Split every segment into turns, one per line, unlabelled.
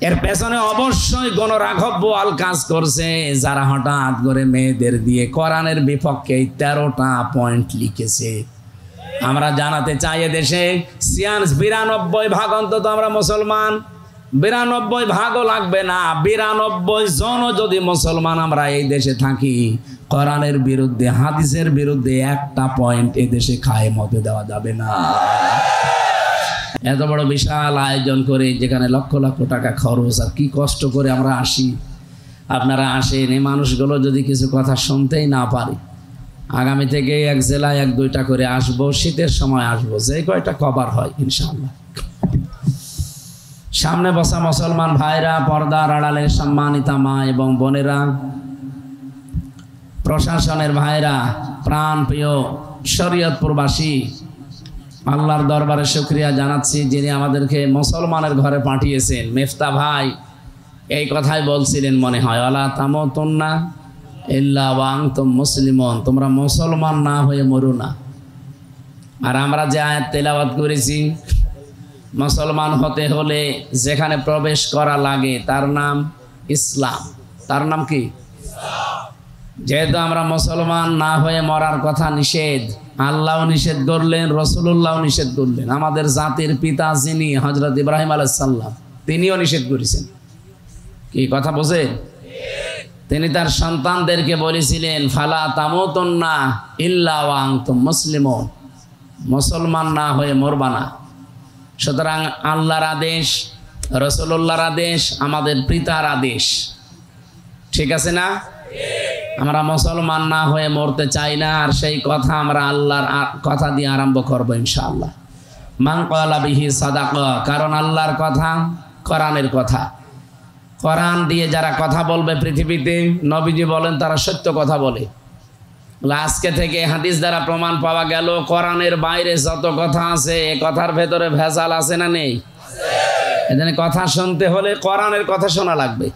এর পেছনে অবশ্যই গণরাঘব বোয়াল কাজ করছে, যারা হঠাৎ করে মেয়েদের দিয়ে কোরআনের বিপক্ষে 13টা পয়েন্ট লিখেছে। আমরা জানাতে চাই দেশে 92% অন্তত আমরা মুসলমান। 92% লাগবে না, 92 জন যদি মুসলমান আমরা এই দেশে থাকি, কোরআনের বিরুদ্ধে হাদিসের বিরুদ্ধে একটা পয়েন্ট এই দেশে কায়েম হতে দেওয়া যাবে না। এত বড় বিশাল আয়োজন করে যেখানে লক্ষ লক্ষ টাকা খরচ, আর কি কষ্ট করে আমরা আসি। আপনারা আসেন, এই মানুষগুলো যদি কিছু কথা শুনতেই না পারে, আগামী থেকে এক জেলায় 1-2টা করে আসবো, শীতের সময় আসবো, যে কয়টা কভার হয় ইনশাআল্লাহ। সামনে বসা মুসলমান ভাইরা, পর্দার আড়ালের সম্মানিতা মা এবং বোনেরা, প্রশাসনের ভাইরা, প্রাণ প্রিয় শরীয়তপুরবাসী, আল্লাহর দরবারে শুকরিয়া জানাচ্ছি যিনি আমাদেরকে মুসলমানের ঘরে পাঠিয়েছেন। মেফতা ভাই এই কথাই বলছিলেন মনে হয়, ওয়ালা তামুতুন্না ইল্লা ওয়া আনতুম মুসলিমুন, তোমরা মুসলমান না হয়ে মরো না। আর আমরা যে আয়াত তেলাওয়াত করেছি, মুসলমান হতে হলে যেখানে প্রবেশ করা লাগে তার নাম ইসলাম। তার নাম কি? যেহেতু আমরা মুসলমান না হয়ে মরার কথা নিষেধ, আল্লাহ নিষেধ করলেন, রাসূলুল্লাহ নিষেধ করলেন, আমাদের জাতির পিতা যিনি হযরত ইব্রাহিম আলাইহিস সালাম, তিনিও নিষেধ করেছেন। কি কথা বোঝে? তিনি তার সন্তানদেরকে বলেছিলেন, ফালা তামুতুন্না ইল্লা ওয়া আনতুম মুসলিমুন, মুসলমান না হয়ে মরবা না। সুতরাং আল্লাহর আদেশ, রাসূলুল্লাহর আদেশ, আমাদের পিতার আদেশ, ঠিক আছে না? আমরা মুসলমান না হয়ে মরতে চাই না, আর সেই কথা আমরা আল্লাহর কথা দিয়ে আরম্ভ করব ইনশাআল্লাহ। মান ক্বালা বিহি সাদাকা, কারণ আল্লাহর কথা, কোরআনের কথা, কোরআন দিয়ে যারা কথা বলবে পৃথিবীতে, নবীজি বলেন তারা সত্য কথা বলে। আজকে থেকে হাদিস দ্বারা প্রমাণ পাওয়া গেল, কোরআনের বাইরে যত কথা আছে, এ কথার ভেতরে ভেজাল আছে না নেই? এজন্য কথা শুনতে হলে কোরআনের কথা শোনা লাগবে।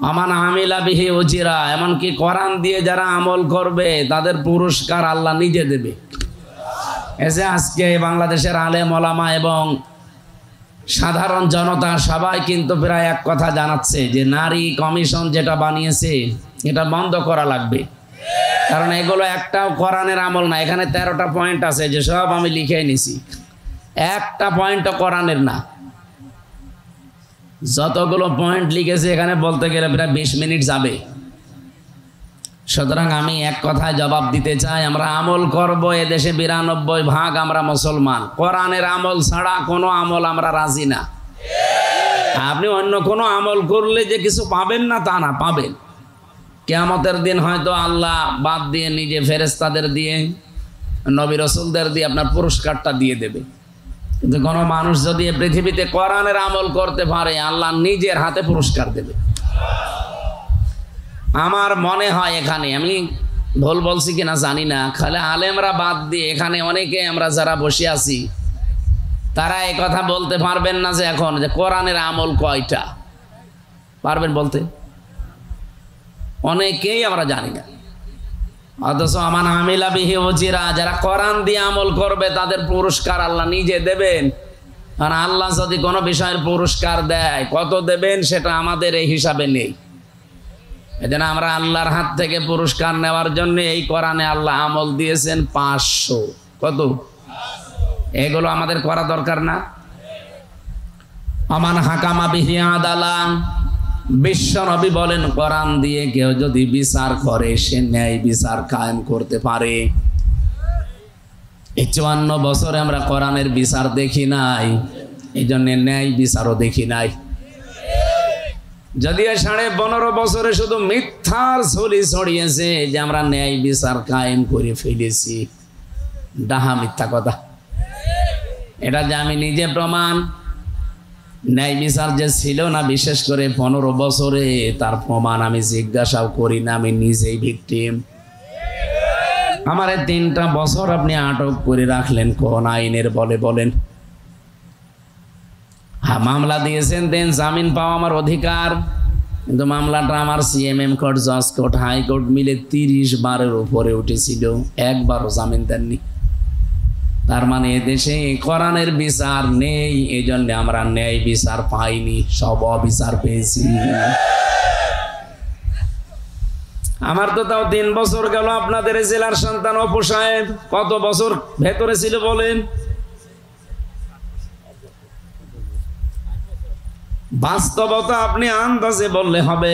আমান আমিলা বিহি উজিরা, এমনকি কোরআন দিয়ে যারা আমল করবে তাদের পুরস্কার আল্লাহ নিজে দেবে। এই যে আজকে বাংলাদেশের আলেম ওলামা এবং সাধারণ জনতা সবাই কিন্তু প্রায় এক কথা জানাচ্ছে যে নারী কমিশন যেটা বানিয়েছে এটা বন্ধ করা লাগবে, কারণ এগুলো একটাও কোরআনের আমল না। এখানে 13টা পয়েন্ট আছে, যে সব আমি লিখে নিছি, একটা পয়েন্টও কোরআনের না। যতগুলো পয়েন্ট লিখেছে এখানে বলতে গেলে প্রায় 20 মিনিট যাবে। সুতরাং আমি এক কথায় জবাব দিতে চাই, আমরা আমল করব। এদেশে 92% আমরা মুসলমান। কোরআনের আমল ছাড়া কোনো আমল আমরা রাজি না। আপনি অন্য কোনো আমল করলে যে কিছু পাবেন না তা না, পাবেন। কিয়ামতের দিন হয়তো আল্লাহ বাদ দিয়ে নিজে ফেরেশতাদের দিয়ে, নবী রাসূলদের দিয়ে আপনার পুরস্কারটা দিয়ে দেবে। কিন্তু কোনো মানুষ যদি পৃথিবীতে কোরআনের আমল করতে পারে, আল্লাহ নিজের হাতে পুরস্কার দেবে। আমার মনে হয়, এখানে আমি ভুল বলছি কিনা জানি না, খালি আলেমরা বাদ দিয়ে এখানে অনেকে আমরা যারা বসে আছি তারা এই কথা বলতে পারবেন না যে এখন যে কোরআনের আমল কয়টা, পারবেন বলতে? অনেকেই আমরা জানি না। অথচ আমান আমিলা বিহি উজিরা, যারা কোরআন দিয়ে আমল করবে তাদের পুরস্কার আল্লাহ নিজে দেবেন। কারণ আল্লাহ যদি কোনো বিষয়ের পুরস্কার দেয়, কত দেবেন সেটা আমাদের এই হিসাবে নেই। এজন্য আমরা আল্লাহর হাত থেকে পুরস্কার নেওয়ার জন্য এই কোরআনে আল্লাহ আমল দিয়েছেন 500। কত? এগুলো আমাদের করা দরকার না? আমান হাকামা বিহি আদালা, বিশ্ব নবী বলেন কোরআন দিয়ে কেউ যদি বিচার করে, সে ন্যায় বিচার কায়েম করতে পারে। এই 54 বছরে আমরা কোরআনের বিচার দেখি নাই, এই জন্য ন্যায় বিচারও দেখি নাই। যদিও 15.5 বছরে শুধু মিথ্যার ঝুলি ছড়িয়েছে যে আমরা ন্যায় বিচার কায়েম করে ফেলেছি, ডাহা মিথ্যা কথা। এটা যে আমি নিজে প্রমাণ, ন্যায় বিচার যে ছিল না বিশেষ করে 15 বছরে, তার প্রমাণ আমি জিজ্ঞাসাও করি না, আমি নিজেই ভিকটিম। আমার 3টা বছর আপনি আটক করে রাখলেন কোন আইনের বলে বলেন? হ্যাঁ, মামলা দিয়েছেন, দেন জামিন পাওয়া আমার অধিকার, কিন্তু মামলাটা আমার সিএমএম কোর্ট, জজ কোর্ট, হাইকোর্ট মিলে 30 বারের উপরে উঠেছিল, একবারও জামিন দেননি। তার মানে এদেশে কোরআনের বিচার নেই, এই জন্য আমরা ন্যায় বিচার পাইনি, সব অবিচার পেয়েছি। আমার তো তাও 3 বছর গেল আপনাদের জেলার সন্তান অপু সাহেব, কত বছর ভেতরে ছিল বলেন? বাস্তবতা আপনি আন্দাজে বললে হবে।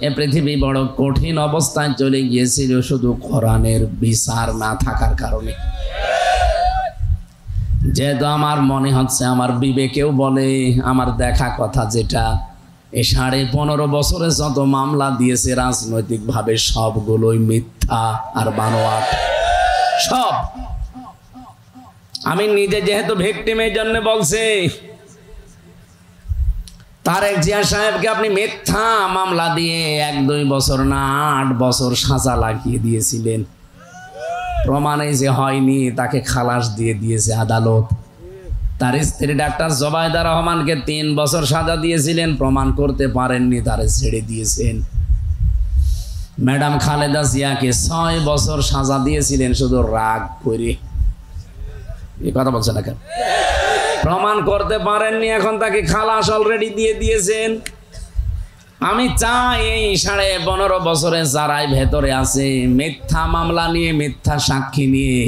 এ পৃথিবী বড় কঠিন অবস্থায় চলে গিয়েছিল শুধু কোরআনের বিচার না থাকার কারণে। যেহেতু আমার মনে হচ্ছে, আমার বিবেকেও বলে, আমার দেখা কথা যেটা, এই 15.5 বছরে যত মামলা দিয়েছে রাজনৈতিক ভাবে সবগুলোই মিথ্যা আর বানোয়াট সব। আমি নিজে যেহেতু ভিকটিম, এই জন্য বলছি, তারেক জিয়া সাহেবকে আপনি মিথ্যা মামলা দিয়ে 1-2 বছর না 8 বছর সাজা লাগিয়ে দিয়েছিলেন। প্রমাণে যে হয়নি, তাকে খালাস দিয়ে দিয়েছে আদালত। তার স্ত্রী ডাক্তার জোবাইদা রহমানকে 3 বছর সাজা দিয়েছিলেন, প্রমাণ করতে পারেননি, তারে ছেড়ে দিয়েছেন। ম্যাডাম খালেদা জিয়াকে 6 বছর সাজা দিয়েছিলেন শুধু রাগ করে। এই কথা বলছে না কেন? প্রমাণ করতে পারেননি, এখন তাকে খালাস অলরেডি দিয়ে দিয়েছেন। আমি চাই এই 15.5 বছরে যারাই ভেতরে আছে মিথ্যা মামলা নিয়ে, মিথ্যা সাক্ষী নিয়ে,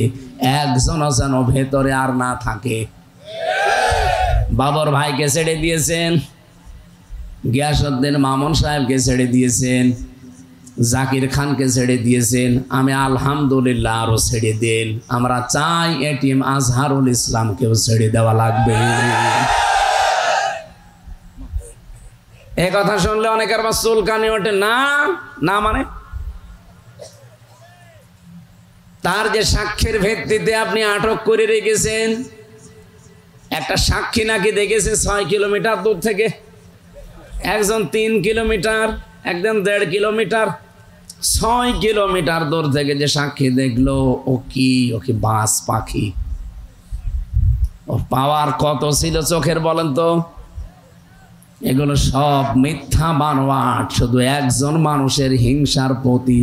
একজনও যেন ভেতরে আর না থাকে। বাবর ভাইকে ছেড়ে দিয়েছেন, গিয়াসউদ্দিন মামুন সাহেবকে ছেড়ে দিয়েছেন, জাকির খানকে ছেড়ে দিয়েছেন। আমি আলহামদুলিল্লাহ আরো ছেড়ে দেন। আমরা চাই এটিএম আজহারুল ইসলামকেও ছেড়ে দেওয়া লাগবে। এই কথা শুনলে অনেকের বা চুলকানি ওঠে। না না মানে তার যে সাক্ষ্যের ভিত্তিতে আপনি আটক করে রেখেছেন, একটা সাক্ষী নাকি দেখেছে 6 কিলোমিটার দূর থেকে, একজন 3 কিলোমিটার, একজন 1.5 কিলোমিটার, 6 কিলোমিটার দূর থেকে যে সাক্ষী দেখলো, ও কি বাস পাখি? ও পাওয়ার কত ছিল চোখের বলেন তো? এগুলো সব মিথ্যা বানোয়াট। শুধু একজন মানুষের হিংসার প্রতি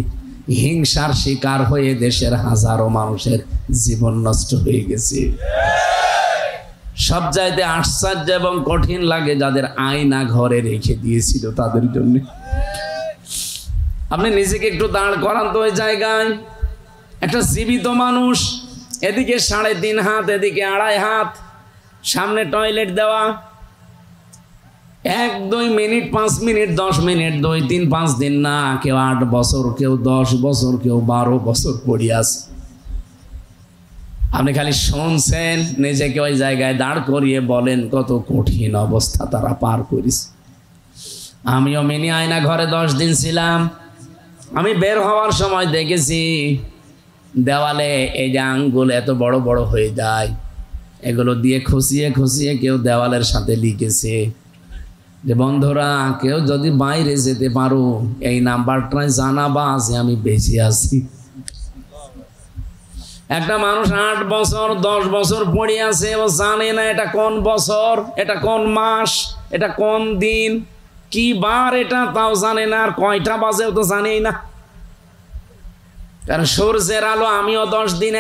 হিংসার শিকার হয়ে দেশের হাজারো মানুষের জীবন নষ্ট হয়ে গেছে। সব চাইতে আশ্চর্য এবং কঠিন লাগে যাদের আয়না ঘরে রেখে দিয়েছিল তাদের জন্য। আপনি নিজেকে একটু দাঁড় করান তো ওই জায়গায়। একটা জীবিত মানুষ, এদিকে 3.5 হাত, এদিকে 2.5 হাত, সামনে টয়লেট দেওয়া, 1-2 মিনিট, 5 মিনিট, 10 মিনিট, 2-3, 5 দিন না, কেউ 8 বছর, কেউ 10 বছর, কেউ 12 বছর পড়ে আছে। আপনি খালি শুনছেন, নিজেকে ওই জায়গায় দাঁড় করিয়ে বলেন কত কঠিন অবস্থা তারা পার করেছে। আমিও মিনি আয়না ঘরে 10 দিন ছিলাম। আমি বের হওয়ার সময় দেখেছি দেওয়ালে এই যে আঙ্গুল এত বড় বড় হয়ে যায়, এগুলো দিয়ে খুশিয়ে খুশিয়ে কেউ দেওয়ালের সাথে লিখেছে যে বন্ধুরা কেউ যদি বাইরে যেতে পারো এই নাম্বারটাই জানাবা যে আমি বেঁচে আছি। একটা মানুষ 8 বছর 10 বছর পড়ে আছে, ও জানে না এটা কোন বছর, এটা কোন মাস, এটা কোন দিন, কি বার, এটা তাও জানে না, আর কয়টা বাজেও তো জানেই না। কারণ সূর্যের আলো আমিও 10 দিন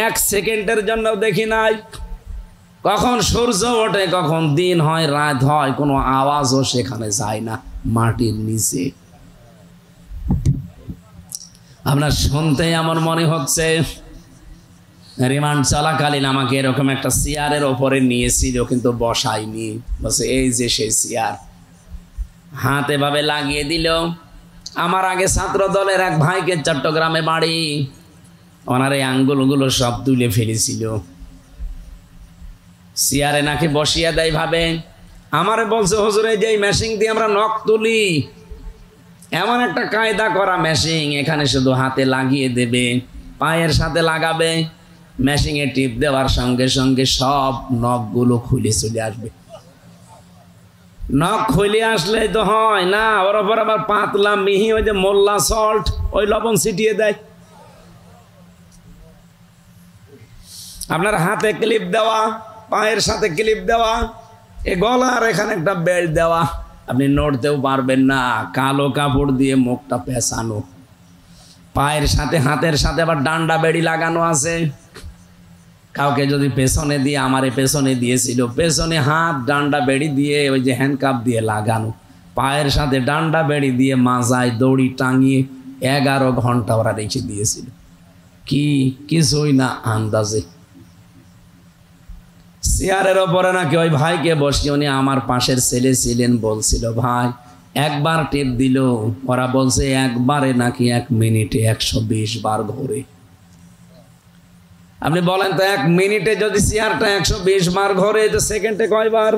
1 সেকেন্ডের জন্য দেখি নাই। কখন সূর্য ওঠে, কখন দিন হয়, রাত হয়, কোনো আওয়াজও সেখানে যায় না মাটির নিচে। আপনার শুনতে আমার মনে হচ্ছে রিমান্ড চলাকালীন আমাকে এরকম একটা চেয়ারের ওপরে নিয়েছিল, কিন্তু বসায়নি, বলছে এই যে সেই চেয়ার, হাত এভাবে লাগিয়ে দিল। আমার আগে ছাত্র দলের এক ভাইকে চট্টগ্রামে বাড়ি, ওনার এই আঙ্গুলগুলো সব তুলে ফেলেছিল, চেয়ারে নাকি বসিয়ে দেয় ভাবে। আমারে বলছে হুজুর এই যে মেশিন দিয়ে আমরা নখ তুলি, এমন একটা কায়দা করা মেশিন, এখানে শুধু হাতে লাগিয়ে দেবে, পায়ের সাথে লাগাবে, মেশিনে টিপ দেওয়ার সঙ্গে সঙ্গে সব নখগুলো খুলে চলে আসবে। নখ খুলে আসলে তো হয় না, ওর ওপর আবার পাতলা মিহি ওই যে মোল্লা সল্ট, ওই লবণ ছিটিয়ে দেয়। আপনার হাতে ক্লিপ দেওয়া, পায়ের সাথে ক্লিপ দেওয়া, এ গলার এখানে একটা বেল্ট দেওয়া, আপনি নড়তেও পারবেন না, কালো কাপড় দিয়ে মুখটা পেঁচানো, পায়ের সাথে হাতের সাথে আবার ডান্ডা বেড়ি লাগানো আছে। কাউকে যদি পেছনে দিয়ে, আমারে পেছনে দিয়েছিল, পেছনে হাত ডান্ডা বেড়ি দিয়ে ওই যে হ্যান্ডকাপ দিয়ে লাগানো, পায়ের সাথে ডান্ডা বেড়ি দিয়ে মাজায় দড়ি টাঙিয়ে 11 ঘন্টা ওরা রেখে দিয়েছিল। কিছুই না আন্দাজে। চেয়ারের ওপরে নাকি ওই ভাইকে বসিয়ে, উনি আমার পাশের ছেলে ছিলেন, বলছিল ভাই একবার টেপ দিল, ওরা বলছে একবারে নাকি 1 মিনিটে 120 বার ঘোরে। আপনি বলেন তো 1 মিনিটে যদি চেয়ারটা 120 বার ঘোরে, তো সেকেন্ডে কয়বার?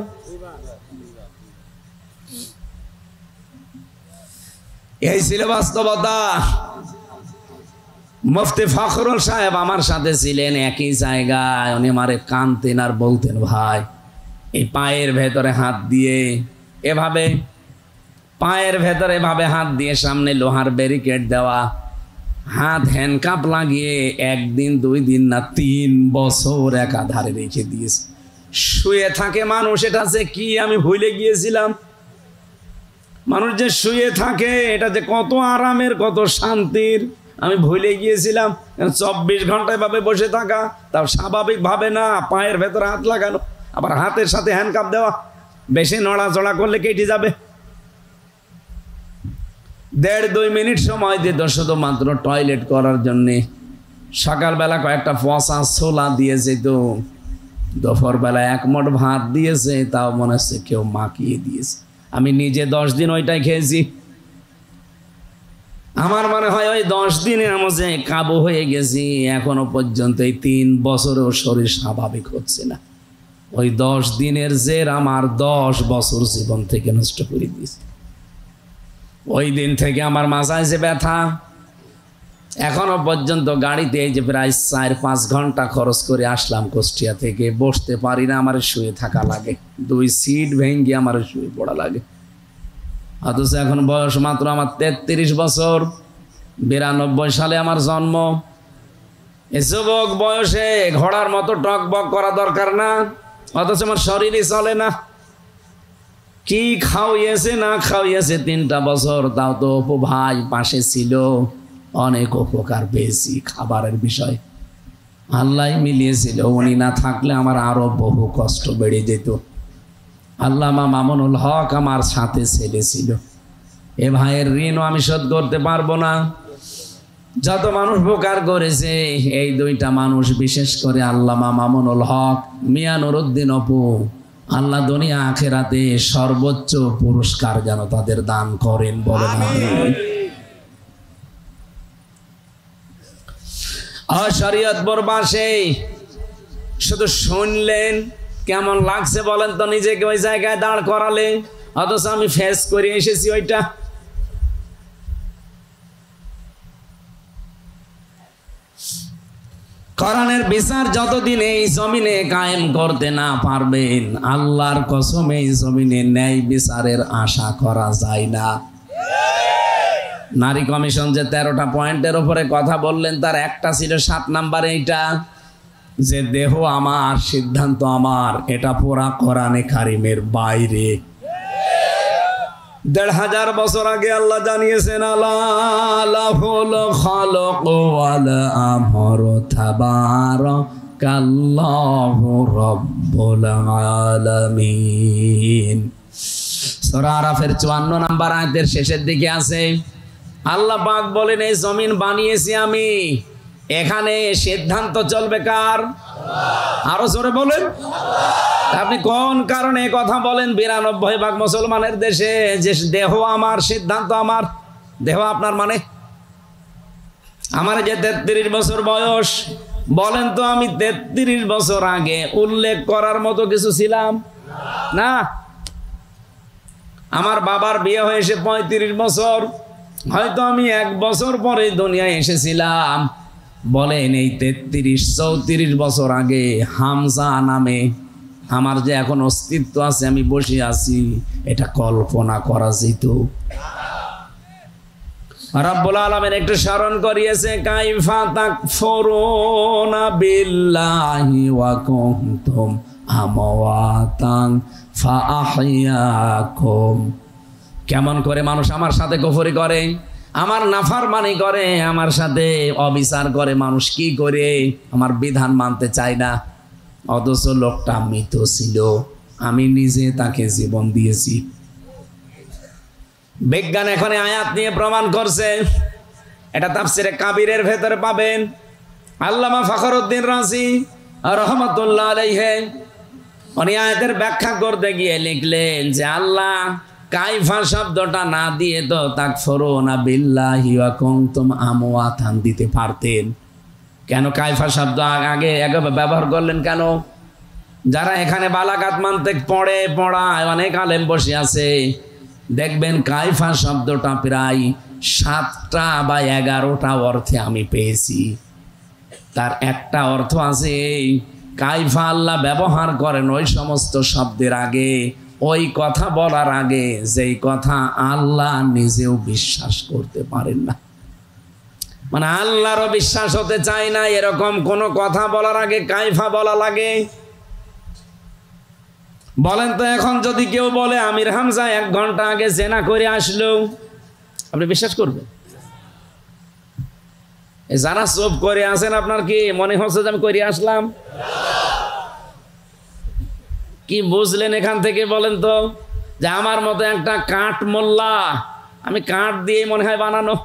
এই ছিল বাস্তবতা। মুফতি ফখরুল সাহেব আমার সাথে ছিলেন একই জায়গায়। উনি আমারে কানতেন আর বলতেন, ভাই এই পায়ের ভেতরে হাত দিয়ে এভাবে, পায়ের ভেতরে এভাবে হাত দিয়ে, সামনে লোহার ব্যারিকেড দেওয়া, হাত হ্যান্ডকাপ লাগিয়ে 1 দিন 2 দিন না 3 বছর একাধারে রেখে দিয়েছে। শুয়ে থাকে মানুষ, এটা যে কি আমি ভুলে গিয়েছিলাম। মানুষ যে শুয়ে থাকে এটা যে কত আরামের, কত শান্তির, আমি ভুলে গিয়েছিলাম। 24 ঘন্টা এভাবে বসে থাকা, তাও স্বাভাবিক ভাবে না, পায়ের ভেতরে হাত লাগানো, আবার হাতের সাথে হ্যান্ডকাপ দেওয়া, বেশি নড়াচড়া করলে কেটে যাবে। 1.5-2 মিনিট সময় দিত শুধুমাত্র টয়লেট করার জন্যে। সকালবেলা কয়েকটা পচা ছোলা দিয়েছে, তো দুপুরবেলা 1 মুঠ ভাত দিয়েছে, তাও মনে হচ্ছে কেউ মাখিয়ে দিয়েছে। আমি নিজে 10 দিন ওইটাই খেয়েছি। আমার মনে হয় ওই 10 দিনে আমি যে কাবু হয়ে গেছি, এখনো পর্যন্ত এই 3 বছরেও শরীর স্বাভাবিক হচ্ছে না। ওই 10 দিনের জের আমার 10 বছর জীবন থেকে নষ্ট করে দিয়েছে। ওই দিন থেকে আমার মাথায় যে ব্যথা, এখনো পর্যন্ত গাড়িতে এই যে প্রায় 4-5 ঘন্টা খরচ করে আসলাম কুষ্টিয়া থেকে, বসতে পারি না, আমার শুয়ে থাকা লাগে, 2 সিট ভেঙে আমার শুয়ে পড়া লাগে। অথচ এখন বয়স মাত্র আমার 33 বছর, 92 সালে আমার জন্ম। এই যুবক বয়সে ঘোড়ার মতো টকবক করা দরকার না, অথচ আমার শরীরই চলে না। কি খাওয়িয়েছে না খাওয়িয়েছে 3টা বছর, তাও তো অপু ভাই পাশে ছিল, অনেক উপকার পেয়েছি খাবারের বিষয়, আল্লাহ মিলিয়েছিল। উনি না থাকলে আমার আরো বহু কষ্ট বেড়ে যেত। আল্লামা মামুনুল হক আমার সাথে ছেলে ছিল। এ ভাইয়ের ঋণও আমি শোধ করতে পারবো না। যত মানুষ উপকার করেছে, এই 2টা মানুষ, বিশেষ করে আল্লামা মামুনুল হক, মিয়া নুরুদ্দিন অপু, আল্লাহ দুনিয়া আখিরাতে সর্বোচ্চ পুরস্কার যেন তাদের দান করেন, বলেন আমিন। শরীয়তপুর বাসে শুধু শুনলেন, কেমন লাগছে বলেন তো নিজেকে ওই জায়গায় দাঁড় করালে, অথচ আমি ফেস করে এসেছি ওইটা। কোরআনের বিচার যতদিন এই জমিনে কায়েম করতে না পারবেন, আল্লাহর কসম এই জমিনে ন্যায় বিচারের আশা করা যায় না। নারী কমিশন যে 13টা পয়েন্টের উপরে কথা বললেন, তার একটা ছিল 7 নম্বরে এইটা, যে দেহ আমার, সিদ্ধান্ত আমার। এটা পুরা কোরআনে কারিমের বাইরে। 1500 বছর আগে আল্লাহ জানিয়েছেন, আলাহুল খালাক ওয়াল আমর তাবারাকাল্লাহু রাব্বুল আলামিন। সূরা আরাফের 54 নম্বর আয়াতের শেষের দিকে আছে, আল্লাহ পাক বলেন, এই জমিন বানিয়েছি আমি, এখানে সিদ্ধান্ত চলবে কার? আরো জোরে বলেন। আপনি কোন কারণে কথা বলেন 92% মুসলমানের দেশে যে দেহ আমার, সিদ্ধান্ত আমার? দেহ আপনার মানে? আমার যে 33 বছর বয়স, বলেন তো আমি 33 বছর আগে উল্লেখ করার মতো কিছু ছিলাম না? আমার বাবার বিয়ে হয়েছে 35 বছর, হয়তো আমি 1 বছর পরে দুনিয়ায় এসেছিলাম। বলেন এই 33-34 বছর আগে হামজা নামে আমার যে এখন অস্তিত্ব আছে, আমি বসে আছি, এটা কল্পনা করা যেত? রব্বুল আলামিন একটু স্মরণ করিয়েছে, কাইফা তাকফুরুনা বিল্লাহি ওয়া কুনতুম আমওয়াতান ফাআহইয়াকুম। কেমন করে মানুষ আমার সাথে কুফরি করে? আমার নাফরমানি করে, আমার সাথে অবিচার করে, মানুষ কি করে আমার বিধান মানতে চায় না। অথচ লোকটা মৃত ছিল, আমি নিজে তাকে জীবন দিয়েছি। বিজ্ঞান এখন আয়াত নিয়ে প্রমাণ করছে, এটা তাফসিরে কাবিরের ভেতরে পাবেন। আল্লামা ফখরুদ্দিন রাজি রহমাতুল্লাহ আলাইহি উনি আয়াতের ব্যাখ্যা করতে গিয়ে লিখলেন যে আল্লাহ কাইফা শব্দটা না দিয়ে তো তাকফুরুনা বিল্লাহি ওয়া কুনতুম আমওয়াতান দিতে পারতেন। কেন কাইফা শব্দ আগে ব্যবহার করলেন কেন? যারা এখানে বালাগাত মানতিক পড়ায় অনেক আলেম বসে আছে, দেখবেন কাইফা শব্দটা প্রায় 7টা বা 11টা অর্থে আমি পেয়েছি। তার একটা অর্থ আছে কাইফা আল্লাহ ব্যবহার করেন ওই সমস্ত শব্দের আগে, ওই কথা বলার আগে যেই কথা আল্লাহ নিজেও বিশ্বাস করতে পারেন না। মানে আল্লাহরও বিশ্বাস হতে চায় না এরকম কোন কথা বলার আগে কাইফা বলা লাগে। বলেন তো এখন যদি কেউ বলে আমির হামজা 1 ঘন্টা আগে জেনা করে আসলো, আপনি বিশ্বাস করবেন? যারা চুপ করে আছেন আপনার কি মনে হচ্ছে যে আমি করে আসলাম? কি বুঝলেন এখান থেকে বলেন তো? যে আমার মতো একটা কাঠ মোল্লা, আমি কাঠ দিয়ে মনে হয় বানানো,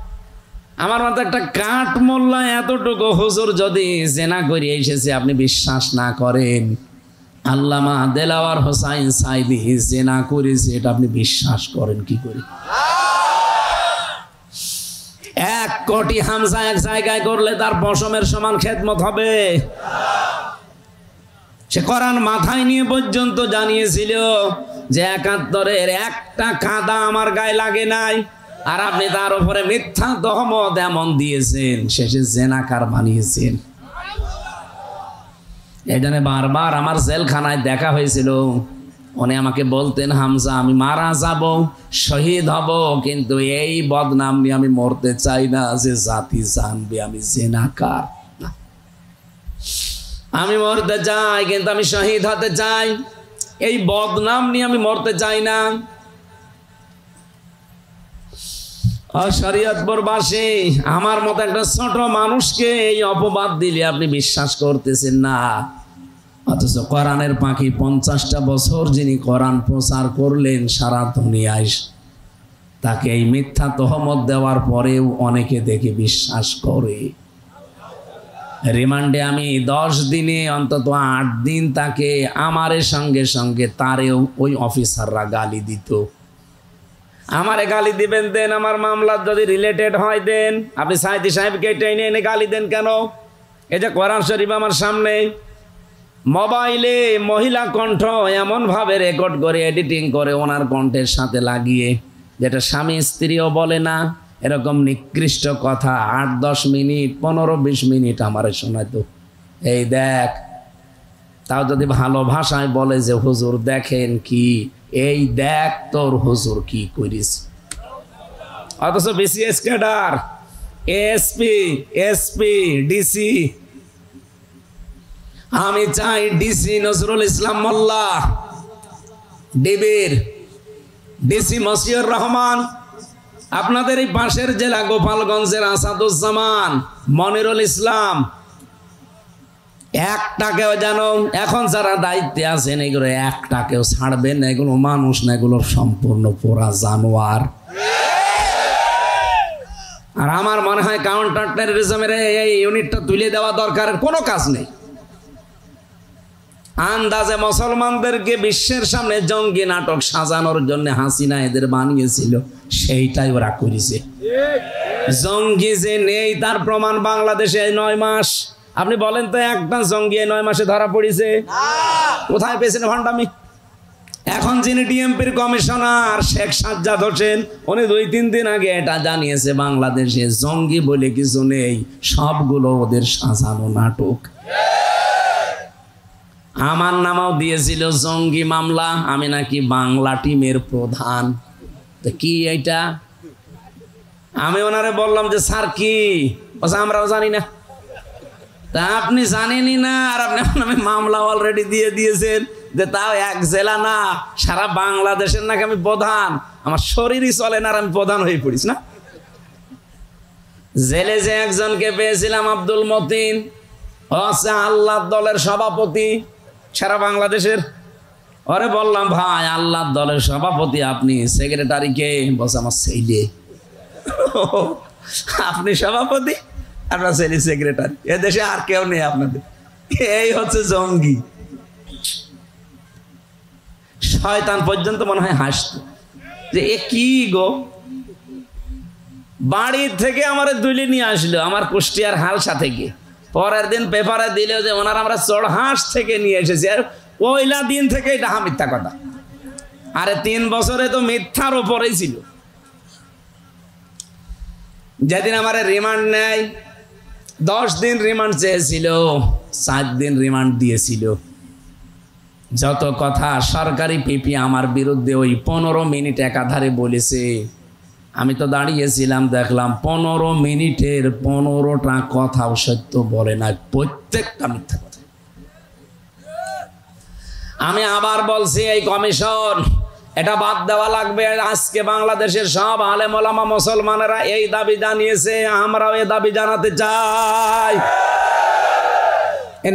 আমার মতো একটা কাঠ মোল্লা এতটুকু হুজুর যদি জেনা করে এসেছে আপনি বিশ্বাস না করেন, আল্লামা দেলাওয়ার হোসাইন সাইদি জেনা করেছে এটা আপনি বিশ্বাস করেন কি করে? 1 কোটি হামজা এক জায়গায় করলে তার পশমের সমান খেদমত হবে। সে কোরআন মাথায় নিয়ে পর্যন্ত জানিয়েছিল যে 71-এর একটা কাদা আমার গায়ে লাগে নাই, আর আপনি তার উপরে মিথ্যা তহমত এমন দিয়েছেন, শেষে জেনাকার বানিয়েছেন। এই জন্য বারবার আমার জেলখানায় দেখা হয়েছিল, উনি আমাকে বলতেন হামজা আমি মারা যাব, শহীদ হব, কিন্তু এই বদনাম নিয়ে আমি মরতে চাই না যে জাতি জানবে আমি জেনাকার। আমি মরতে চাই কিন্তু আমি শহীদ হতে চাই, এই বদনাম নিয়ে আমি মরতে চাই না। শরীয়তপুরবাসী আমার মতো একটা ছোট মানুষকে এই অপবাদ দিলে আপনি বিশ্বাস করতেছেন না, অথচ কোরআনের পাখি 50টা বছর যিনি কোরআন প্রচার করলেন সারা দুনিয়ায়, তাকে এই মিথ্যা তহমত দেওয়ার পরেও অনেকে দেখে বিশ্বাস করে। রিমান্ডে আমি 10 দিনে অন্তত 8 দিন তাকে আমারের সঙ্গে সঙ্গে তারেও ওই অফিসাররা গালি দিত। আমারে গালি দিবেন দেন, আমার মামলা যদি রিলেটেড হয় দেন, আপনি সাইদি সাহেবকে টেনে এনে গালি দেন কেন? এই যে কোরআন শরীফ আমার সামনে, মোবাইলে মহিলা কণ্ঠ এমনভাবে রেকর্ড করে এডিটিং করে ওনার কণ্ঠের সাথে লাগিয়ে, যেটা স্বামী স্ত্রীও বলে না এরকম নিকৃষ্ট কথা 8-10 মিনিট 15-20 মিনিট আমারে শোনাতো। এই দেখ, তাও যদি ভালো ভাষায় বলে যে হুজুর দেখেন কি, এই দেখ তোর হুজুর কি করিস। অথচ BCS cadre, SP, SP, DC, আমি চাই ডিসি নজরুল ইসলাম মোল্লা, ডিবির ডিসি মশিউর রহমান, আপনাদের এই পাশের জেলা গোপালগঞ্জের আসাদুজ্জামান, মনিরুল ইসলাম, একটাকেও যেন এখন যারা দায়িত্বে আছেন এগুলো একটাকেও ছাড়বেন না, এগুলো মানুষ না, এগুলো সম্পূর্ণ পোড়া জানোয়ার। আর আমার মনে হয় কাউন্টার টেররিজমের এই ইউনিটটা তুলে দেওয়া দরকারের কোনো কাজ নেই। আন্দাজে মুসলমানদেরকে বিশ্বের সামনে জঙ্গি নাটক সাজানোর জন্য হাসিনা এদের বানিয়েছিল, সেইটাই ওরা করেছে। জঙ্গি যে নেই তার প্রমাণ বাংলাদেশে 9 মাস। আপনি বলেন তো একটা জঙ্গি 9 মাসে ধরা পড়েছে? কোথায় পেয়েছেন ভণ্ডামি? এখন যিনি ডিএমপির কমিশনার শেখ সাজ্জাদ হোসেন, উনি 2-3 দিন আগে এটা জানিয়েছে বাংলাদেশে জঙ্গি বলে কিছু নেই, সবগুলো ওদের সাজানো নাটক। আমার নামও দিয়েছিল জঙ্গি মামলা, আমি নাকি বাংলা টিমের প্রধান। তো কি এইটা? আমি ওনারে বললাম যে স্যার কি, আমরাও জানি না। তা আপনি জানেনই না, আর আপনি মামলা অলরেডি দিয়ে দিয়েছেন, যে তাও 1 জেলা না সারা বাংলাদেশের নাকি আমি প্রধান। আমার শরীরই চলে না আর আমি প্রধান হয়ে পড়িস না। জেলে যে একজনকে পেয়েছিলাম আব্দুল মতিন, ও আছে আল্লাহর দলের সভাপতি সারা বাংলাদেশের। ওরে বললাম ভাই আল্লাহর দলের সভাপতি আপনি, সেক্রেটারি কে? বলছে আমার ছেলে। আপনি সভাপতি, আপনার ছেলে সেক্রেটারি, এদেশে আর কেউ নেই আপনাদের। এই হচ্ছে জঙ্গি। শয়তান পর্যন্ত মনে হয় হাসতো যে এ কি গো, বাড়ি থেকে আমার দুলে নিয়ে আসলো আমার কুষ্টিয়ার হালসা থেকে। পরের দিন পেপারে দিল যে ওনার আমরা চড়হাঁস থেকে নিয়ে এসেছি। আর ওইলা দিন থেকে এটা মিথ্যা কথা। আরে 3 বছরে তো মিথ্যার ওপরেই ছিল। যেদিন আমার রিমান্ড নেয়, 10 দিন রিমান্ড চেয়েছিল, 7 দিন রিমান্ড দিয়েছিল। যত কথা সরকারি পিপি আমার বিরুদ্ধে ওই 15 মিনিট একাধারে বলেছে। আমি তো দাঁড়িয়েছিলাম, দেখলাম 15 মিনিটের 15টা কথাও সত্য বলে না, প্রত্যেকটা মিথ্যা কথা। আমি আবার বলছি এই কমিশন এটা বাদ দেওয়া লাগবে। আজকে বাংলাদেশের সব আলেম ওলামা মুসলমানেরা এই দাবি জানিয়েছে, আমরাও এই দাবি জানাতে চাই।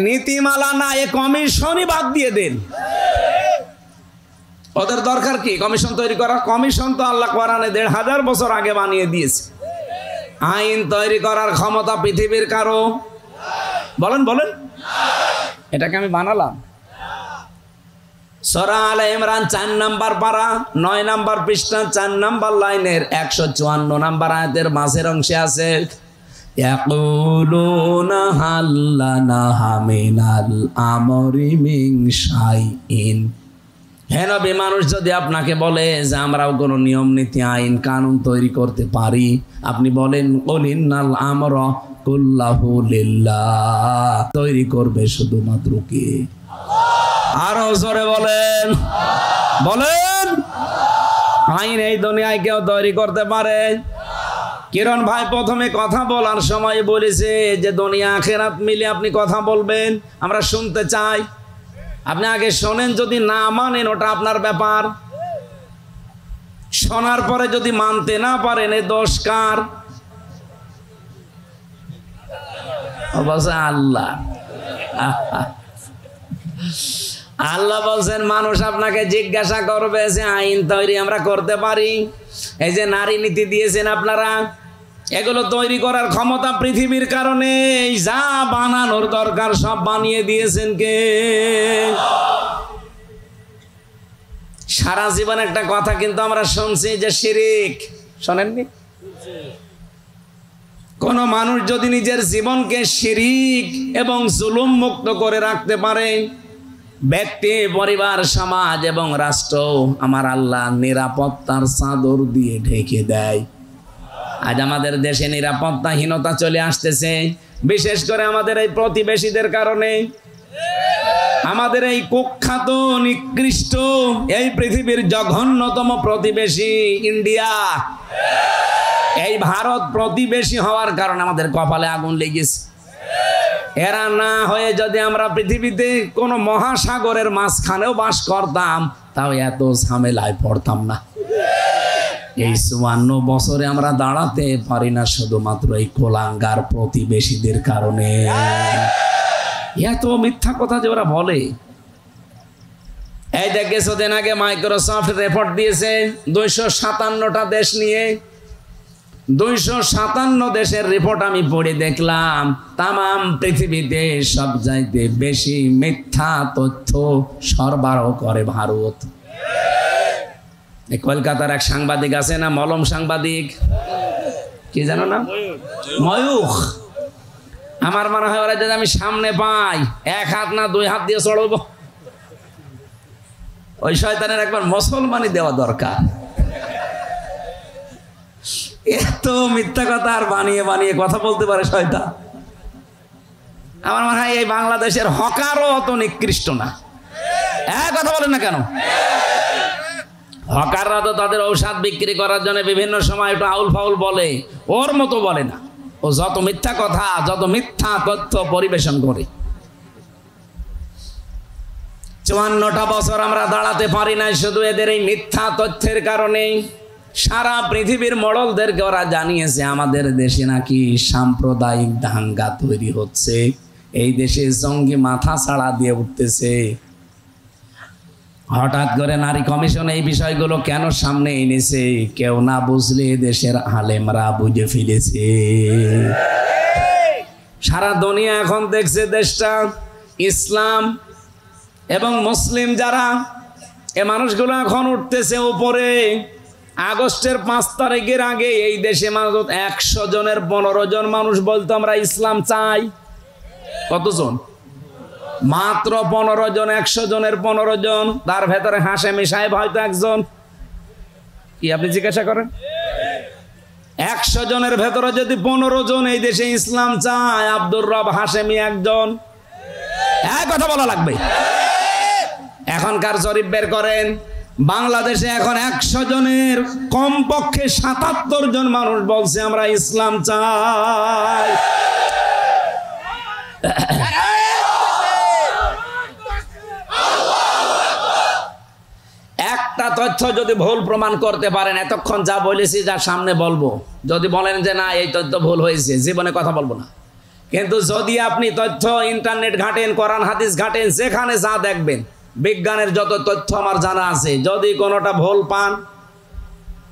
নীতিমালা না, এ কমিশনই বাদ দিয়ে দেন। ওদের দরকার কি কমিশন তৈরি করার? কমিশন তো আল্লাহ কোরআনে 1500 বছর আগে বানিয়ে দিয়েছে। আইন তৈরি করার ক্ষমতা পৃথিবীর কারো? বলেন বলেন, এটাকে আমি বানালাম? সূরা আলে ইমরান 4 নাম্বার পারা 9 নাম্বার পৃষ্ঠা 4 নাম্বার লাইনের 154 নাম্বার আয়াতের মাঝের অংশে আছে, ইয়াকুলুনা হাল্লানা মিনাল আমরি মিন শাইইন। হে নবী, মানুষ যদি আপনাকে বলে যে আমরাও কোনো নিয়ম নীতি আইন কানুন তৈরি করতে পারি, আপনি বলেন কুলিন্নাল আমরা কুল্লাহু লিল্লাহ, তৈরি করবে শুধুমাত্র কে? আরো জোরে বলেন, বলেন। আইন এই দুনিয়ায় কেউ তৈরি করতে পারে? কিরণ ভাই প্রথমে কথা বলার সময় বলেছে যে দুনিয়া আখিরাত মিলে আপনি কথা বলবেন, আমরা শুনতে চাই। আপনি আগে শোনেন, যদি না মানেন ওটা আপনার ব্যাপার। শোনার পরে যদি মানতে না পারেন এ দোষ কার? বলছে আল্লাহ। আল্লাহ বলছেন মানুষ আপনাকে জিজ্ঞাসা করবে যে আইন তৈরি আমরা করতে পারি। এই যে নারী নীতি দিয়েছেন আপনারা, এগুলো তৈরি করার ক্ষমতা পৃথিবীর কারণে যা বানানোর দরকার সব বানিয়ে দিয়েছেন কে? সারা জীবন একটা কথা কিন্তু আমরা শুনছি যে শিরিক, শোনেননি? কোন মানুষ যদি নিজের জীবনকে শিরিক এবং জুলুম মুক্ত করে রাখতে পারে, ব্যক্তি, পরিবার, সমাজ এবং রাষ্ট্র আমার আল্লাহ নিরাপত্তার চাদর দিয়ে ঢেকে দেয়। আজ আমাদের দেশে নিরাপত্তাহীনতা চলে আসতেছে, বিশেষ করে আমাদের এই প্রতিবেশীদের কারণে। আমাদের এই কুখ্যাত নিকৃষ্ট এই পৃথিবীর জঘন্যতম প্রতিবেশী ইন্ডিয়া, এই ভারত প্রতিবেশী হওয়ার কারণে আমাদের কপালে আগুন লেগেছে। এরা না হয়ে যদি আমরা পৃথিবীতে কোনো মহাসাগরের মাঝখানেও বাস করতাম, তাও এত ঝামেলায় পড়তাম না। এই 54 বছরে আমরা দাঁড়াতে পারি না শুধুমাত্র এই কোলাঙ্গার প্রতিবেশীদের কারণে। এত মিথ্যা কথা যে ওরা বলে। এই দেখ, কিছুদিন আগে মাইক্রোসফট রিপোর্ট দিয়েছে 257টা দেশ নিয়ে। 257 দেশের রিপোর্ট আমি পড়ে দেখলাম, তামাম পৃথিবীতে সব চাইতে বেশি মিথ্যা তথ্য সরবরাহ করে ভারত। কলকাতার এক সাংবাদিক আছে না, মলম সাংবাদিক, কি জানো না, ময়ূখ। আমার মনে হয় ওরা যদি আমি সামনে পাই, 1 হাত না 2 হাত দিয়ে চড়ব। ওই শয়তানের একবার মুসলমানি দেওয়া দরকার। এত মিথ্যা কথা আর বানিয়ে বানিয়ে কথা বলতে পারে শয়তান। আমার মনে হয় এই বাংলাদেশের হকারও অত নিকৃষ্ট না। কথা বলেন না কেন? হকাররা তো তাদের ঔষধ বিক্রি করার জন্য বিভিন্ন সময় একটু আউল ফাউল বলে, ওর মতো বলে না। ও যত মিথ্যা কথা, যত মিথ্যা তথ্য পরিবেশন করে। 54টা বছর আমরা দাঁড়াতে পারি নাই শুধু এদের এই মিথ্যা তথ্যের কারণে। সারা পৃথিবীর মডলদেরকে ওরা জানিয়েছে আমাদের দেশে নাকি সাম্প্রদায়িক দাঙ্গা তৈরি হচ্ছে, এই দেশে জঙ্গি মাথা ছাড়া দিয়ে উঠতেছে। হঠাৎ করে নারী কমিশন এই বিষয়গুলো কেন সামনে এনেছে? কেউ না বুঝলে দেশের আলেমরা বুঝে ফেলেছে। সারা দুনিয়া এখন দেখছে দেশটা ইসলাম এবং মুসলিম যারা, এ মানুষগুলো এখন উঠতেছে উপরে। আগস্টের 5 তারিখের আগে এই দেশে মাত্র 100 জনের 15 জন মানুষ বলতো আমরা ইসলাম চাই। কতজন? মাত্র 15 জন। 100 জনের 15 জন। তার ভেতরে হাশেমি সাহেব হয়তো একজন। কি আপনি জিজ্ঞাসা করেন? 100 জনের ভেতরে যদি 15 জন এই দেশে ইসলাম চায়, আব্দুর রব হাশেমি একজন। এক কথা বলা লাগবে। এখনকার জরিপ বের করেন, বাংলাদেশে এখন 100 জনের কমপক্ষে 77 জন মানুষ বলছে আমরা ইসলাম চাই। একটা তথ্য যদি ভুল প্রমাণ করতে পারেন, এতক্ষণ যা বলেছি, যা সামনে বলবো, যদি বলেন যে না এই তথ্য ভুল হয়েছে, জীবনে কথা বলবো না। কিন্তু যদি আপনি তথ্য ইন্টারনেট ঘাটেন, কোরআন হাদিস ঘাটেন, যেখানে যা দেখবেন, বিজ্ঞানের যত তথ্য আমার জানা আছে, যদি কোনোটা ভুল পান,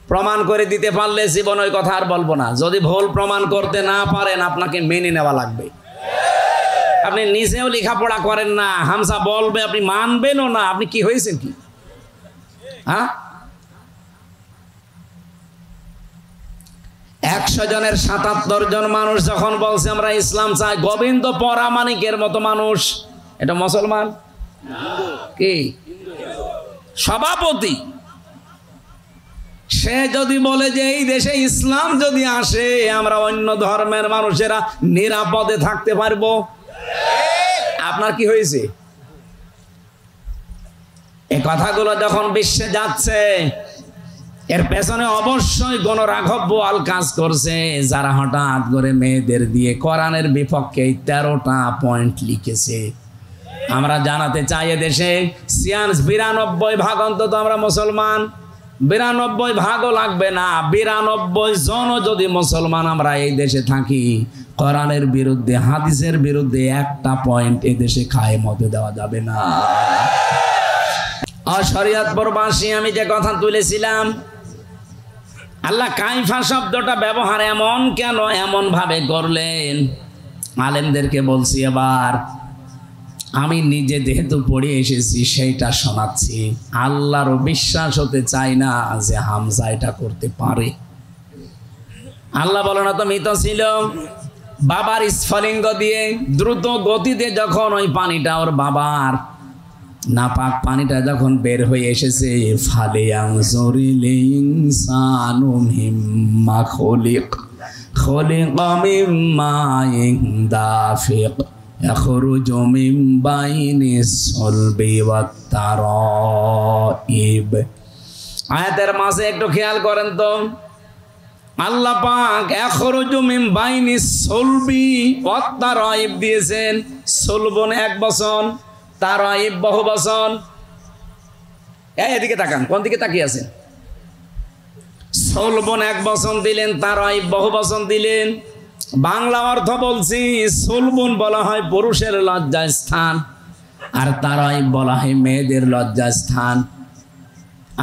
প্রমাণ করে দিতে পারলে জীবন ওই কথা আর বলবো না। যদি ভুল প্রমাণ করতে না পারেন, আপনাকে মেনে নেওয়া লাগবে। আপনি নিজেও লেখাপড়া করেন না, হামসা বলবে, আপনি মানবেনও না। আপনি কি হয়েছেন কি? হ্যাঁ, 100 জনের 77 জন মানুষ যখন বলছে আমরা ইসলাম চাই, গোবিন্দ পরামানিকের মতো মানুষ, এটা মুসলমান কি সভাপতি, সে যদি বলে যে এই দেশে ইসলাম যদি আসে আমরা অন্য ধর্মের মানুষেরা নিরাপদে থাকতে পারবো, আপনার কি হয়েছে? এই কথাগুলো যখন বিশ্বে যাচ্ছে, এর পেছনে অবশ্যই গণরাঘব বোয়াল কাজ করছে, যারা হঠাৎ করে মেয়েদের দিয়ে কোরআনের বিপক্ষে 13টা পয়েন্ট লিখেছে। আমরা জানাতে চাই দেশে 92% অন্তত আমরা মুসলমান। 92 ভাগও লাগবে না, 92 জন যদি মুসলমান আমরা এই দেশে থাকি, কোরআনের বিরুদ্ধে, হাদিসের বিরুদ্ধে একটা পয়েন্ট এই দেশে কায়েম হতে দেওয়া যাবে না। শরীয়তপুরবাসী, আমি যে কথা তুলেছিলাম, আল্লাহ কাইফা শব্দটা ব্যবহার এমন কেন, এমন ভাবে করলেন, আলেমদেরকে বলছি। এবার আমি নিজে যেহেতু পড়ে এসেছি সেইটা শোনাচ্ছি। আল্লাহরও বিশ্বাস হতে চাই না যে হামজা এটা করতে পারে। আল্লাহ বলো না তো মৃত ছিল, বাবার স্ফলিঙ্গ দিয়ে দ্রুত গতিতে যখন ওই পানিটা ওর বাবার নাপাক পানিটা যখন বের হয়ে এসেছে, ফালিয়ানজুরিল ইনসানু মিম্মা খুলিক, খুলিকা মিম্মা দাফিক ইয়াখরুজু মিন বাইনিস সুলবি ওয়াত তারাইব। আয়াতের মাঝে একটু খেয়াল করেন তো, আল্লাহ পাক ইয়াখরুজু মিন বাইনিস সুলবি ওয়াত তারাইব দিয়েছেন। সুলবন এক বচন, তারাইব বহু বচন। এদিকে তাকান, কোন দিকে তাকিয়ে আছেন? সুলবন এক বচন দিলেন, তারাইব বহু বচন দিলেন। বাংলা অর্থ বলছি, সুলবন বলা হয় পুরুষের লজ্জাস্থান, আর তারাইব বলা হয় মেয়েদের লজ্জাস্থান।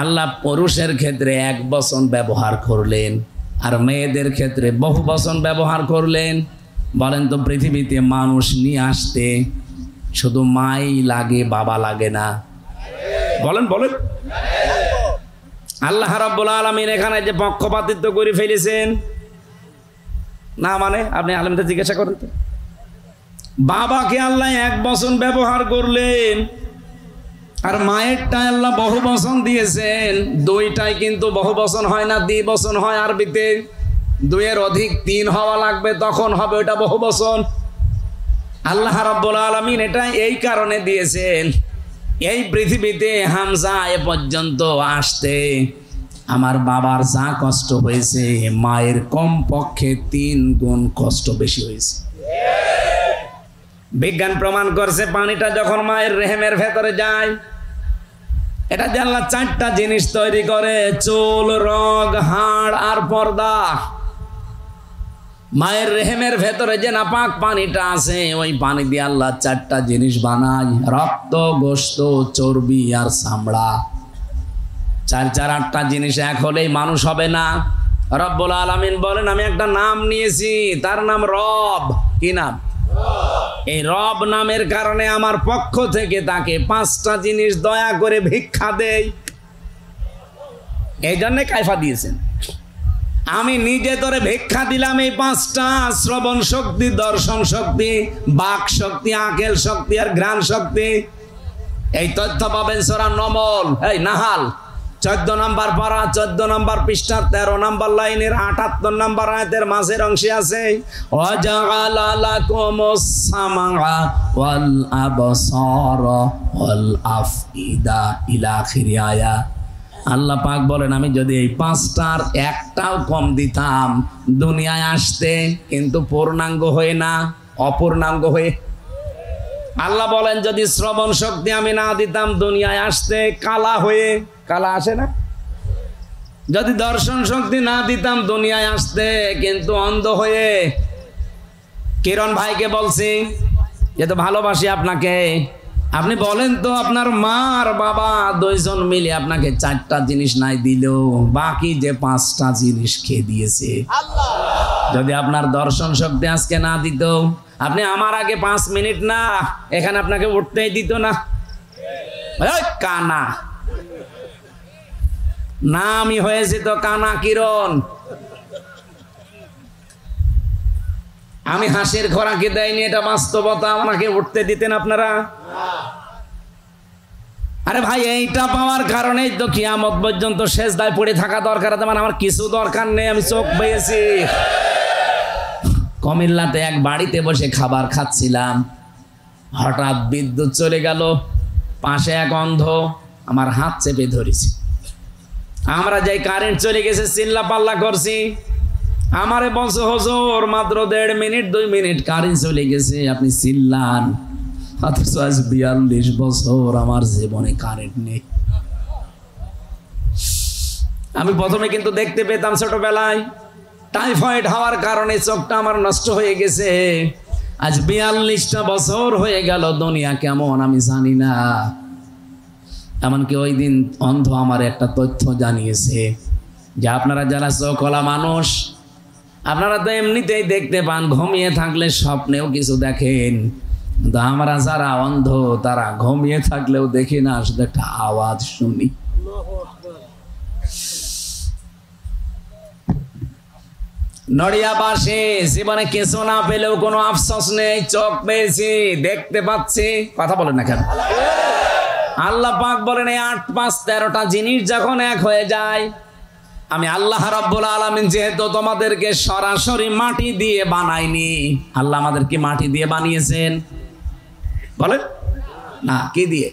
আল্লাহ পুরুষের ক্ষেত্রে এক বচন ব্যবহার করলেন, আর মেয়েদের ক্ষেত্রে বহু বচন ব্যবহার করলেন। বলেন তো, পৃথিবীতে মানুষ নিয়ে আসতে শুধু মাই লাগে, বাবা লাগে না? বলেন বলেন। আল্লাহ রাব্বুল আলামিন এখানে যে পক্ষপাতিত্ব করে ফেলেছেন না, মানে আপনি আলেমদের জিজ্ঞাসা করেন তো, বাবাকে আল্লাহ এক বচন ব্যবহার করলেন, আর মায়েরটা আল্লাহ বহু বচন দিয়েছেন। দুইটাই কিন্তু বহু বচন হয় না, দ্বিবচন হয় আরবিতে। 2 এর অধিক 3 হওয়া লাগবে, তখন হবে ওটা বহু বচন। আল্লাহ রাব্বুল আলামিন এটা এই কারণে দিয়েছেন, এই পৃথিবীতে হামজা এ পর্যন্ত আসতে আমার বাবার যা কষ্ট হয়েছে, মায়ের কমপক্ষে 3 গুণ কষ্ট বেশি হয়েছে। বিজ্ঞান প্রমাণ করছে, পানিটা যখন মায়ের রেহেমের ভেতরে যায়, এটা যে আল্লাহ 4টা জিনিস তৈরি করে, চুল, রগ, হাড়, পাড় আর পর্দা। মায়ের রেহেমের ভেতরে যে নাপাক পানিটা আছে, ওই পানি দিয়ে আল্লাহ চারটা জিনিস বানায়, রক্ত, গোশত, চর্বি আর চামড়া। চার আটটা জিনিস এক হলেই মানুষ হবে না। রব্বুল আলামিন বলেন, আমি একটা নাম নিয়েছি, তার নাম রব। কি নাম? এই রব নামের কারণে আমার পক্ষ থেকে তাকে পাঁচটা জিনিস দয়া করে ভিক্ষা দেই। এই জন্য কায়ফা দিয়েছেন, আমি নিজে তোরে ভিক্ষা দিলাম এই পাঁচটা: শ্রবণ শক্তি, দর্শন শক্তি, বাক শক্তি, আকেল শক্তি আর ঘ্রাণ শক্তি। এই তথ্য পাবেন সূরা নমল, এই নাহাল 14 নম্বর পারা, 14 নম্বর পৃষ্ঠা, 13 নম্বর লাইনের 78 নম্বর আয়াতের মাঝের অংশে আছে, ওয়াজাআলা লাকুমুস সামআ ওয়াল আবসারা ওয়াল আফইদা ইলা আখিরি আয়া। আল্লাহ পাক বলেন, আমি যদি এই পাঁচটার একটাও কম দিতাম দুনিয়ায় আসতে, কিন্তু পূর্ণাঙ্গ হয়ে না, অপূর্ণাঙ্গ হয়ে। আল্লাহ বলেন, যদি শ্রবণ শক্তি আমি না দিতাম দুনিয়ায় আসতে কালা হয়ে, কালা আসে না? যদি দর্শন শক্তি না দিতাম দুনিয়ায় আসতে কিন্তু অন্ধ হয়ে। কিরণ ভাইকে বলছি যে তো ভালোবাসি আপনাকে, আপনি বলেন তো আপনার মা আর বাবা দুইজন মিলে আপনাকে চারটা জিনিস নাই দিল, বাকি যে পাঁচটা জিনিস খেয়ে দিয়েছে। যদি আপনার দর্শন শক্তি আজকে না দিত, আপনি আমার আগে 5 মিনিট না এখানে আপনাকে উঠতেই দিত না। কানা না, আমি হয়েছি তো কানা কিরণ। আমি হাসির খোরাকি দেয়নি, এটা বাস্তবতা। আমাকে উঠতে দিতেন আপনারা? আরে ভাই, এইটা পাওয়ার কারণেই তো কিয়ামত পর্যন্ত সেজদায় পড়ে থাকা দরকার। আমার কিছু দরকার নেই, আমি চোখ পেয়েছি। কুমিল্লাতে এক বাড়িতে বসে খাবার খাচ্ছিলাম, হঠাৎ বিদ্যুৎ চলে গেল। পাশে এক অন্ধ আমার হাত চেপে ধরেছে। আমরা যাই কারেন্ট চলে গেছে, চিল্লা পাল্লা করছি। আমারে বলছে, হুজুর মাত্র 1.5 মিনিট 2 মিনিট কারেন্ট চলে গেছে, আপনি চিল্লান। অথচ আজ 42 বছর আমার জীবনে কারেন্ট নেই। আমি প্রথমে কিন্তু দেখতে পেতাম ছোটবেলায়, টাইফয়েড হওয়ার কারণে চোখটা আমার নষ্ট হয়ে গেছে। আজ 42টা বছর হয়ে গেল, দুনিয়া কেমন আমি জানি না। এমনকি ওই দিন অন্ধ আমার একটা তথ্য জানিয়েছে যে আপনারা যারা চোখওয়ালা মানুষ, আপনারা তো এমনিতেই দেখতে পান, ঘুমিয়ে থাকলে স্বপ্নেও কিছু দেখেন, কিন্তু আমরা যারা অন্ধ তারা ঘুমিয়ে থাকলেও দেখি না, শুধু একটা আওয়াজ শুনি। নড়িয়াবাসী জীবনে কিছু না পেলেও কোনো আফসোস নেই, চোখ পেয়েছি, দেখতে পাচ্ছি। কথা বলেন না কেন? আল্লাহ পাক বলেন, এই 8, 5, 13টা জিনিস যখন এক হয়ে যায়, আমি আল্লাহ রাব্বুল আলামিন যেহেতু তোমাদেরকে সরাসরি মাটি দিয়ে বানাইনি। আল্লাহ আমাদেরকে মাটি দিয়ে বানিয়েছেন, বলেন না? কি দিয়ে?